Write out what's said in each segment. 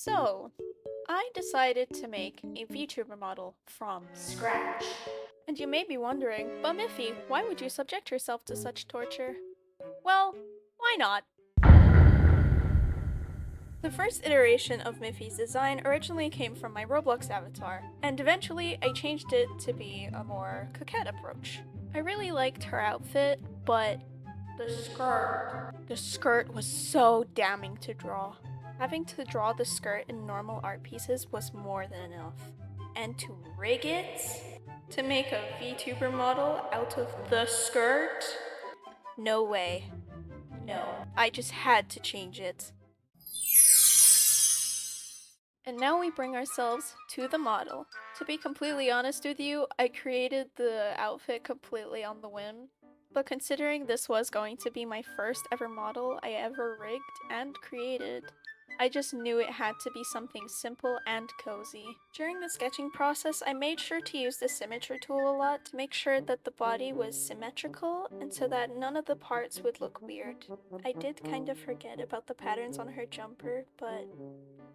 So, I decided to make a VTuber model from scratch. And you may be wondering, but Miffy, why would you subject yourself to such torture? Well, why not? The first iteration of Miffy's design originally came from my Roblox avatar, and eventually I changed it to be a more coquette approach. I really liked her outfit, but the skirt was so damning to draw. Having to draw the skirt in normal art pieces was more than enough. And to rig it? To make a VTuber model out of the skirt? No way. No. I just had to change it. And now we bring ourselves to the model. To be completely honest with you, I created the outfit completely on the whim. But considering this was going to be my first ever model I ever rigged and created, I just knew it had to be something simple and cozy. During the sketching process, I made sure to use the symmetry tool a lot to make sure that the body was symmetrical and so that none of the parts would look weird. I did kind of forget about the patterns on her jumper, but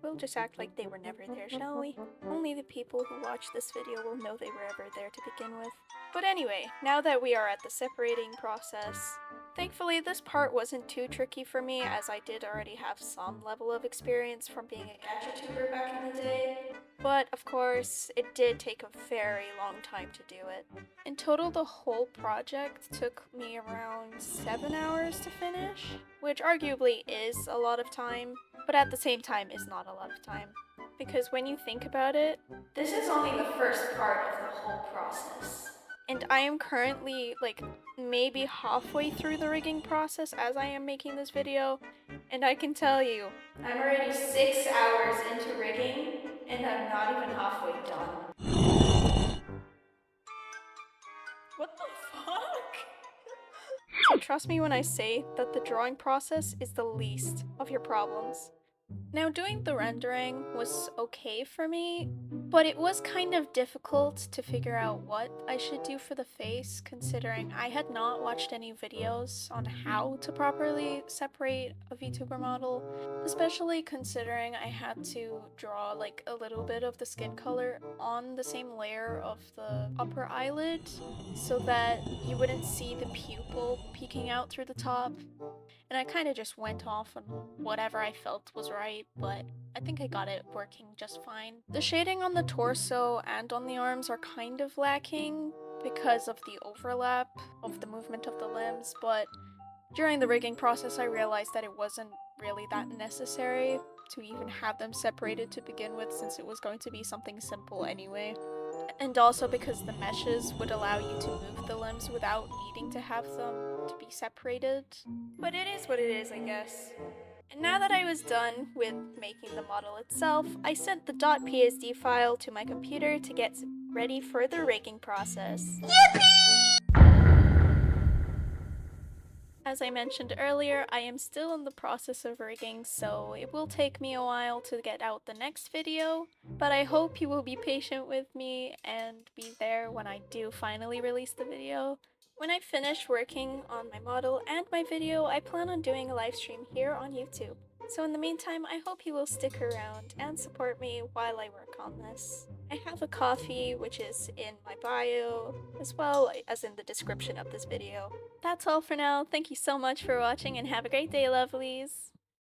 we'll just act like they were never there, shall we? Only the people who watch this video will know they were ever there to begin with. But anyway, now that we are at the separating process, thankfully this part wasn't too tricky for me as I did already have some level of experience from being a gadget tuber back in the day. But of course, it did take a very long time to do it. In total, the whole project took me around 7 hours to finish, which arguably is a lot of time, but at the same time is not a lot of time. Because when you think about it, this is only the first part of the whole process. And I am currently like maybe halfway through the rigging process as I am making this video, and I can tell you, I'm already 6 hours into rigging, and I'm not even halfway done. What the fuck? So trust me when I say that the drawing process is the least of your problems. Now, doing the rendering was okay for me, but it was kind of difficult to figure out what I should do for the face, considering I had not watched any videos on how to properly separate a VTuber model, especially considering I had to draw like a little bit of the skin color on the same layer of the upper eyelid so that you wouldn't see the pupil peeking out through the top. And I kind of just went off on whatever I felt was right, but I think I got it working just fine. The shading on the torso and on the arms are kind of lacking because of the overlap of the movement of the limbs, but during the rigging process I realized that it wasn't really that necessary to even have them separated to begin with, since it was going to be something simple anyway. And also because the meshes would allow you to move the limbs without needing to have them to be separated. But it is what it is, I guess. And now that I was done with making the model itself, I sent the .psd file to my computer to get ready for the rigging process. As I mentioned earlier, I am still in the process of rigging, so it will take me a while to get out the next video, but I hope you will be patient with me and be there when I do finally release the video. When I finish working on my model and my video, I plan on doing a live stream here on YouTube. So in the meantime, I hope you will stick around and support me while I work on this. I have a coffee, which is in my bio, as well as in the description of this video. That's all for now. Thank you so much for watching and have a great day, lovelies!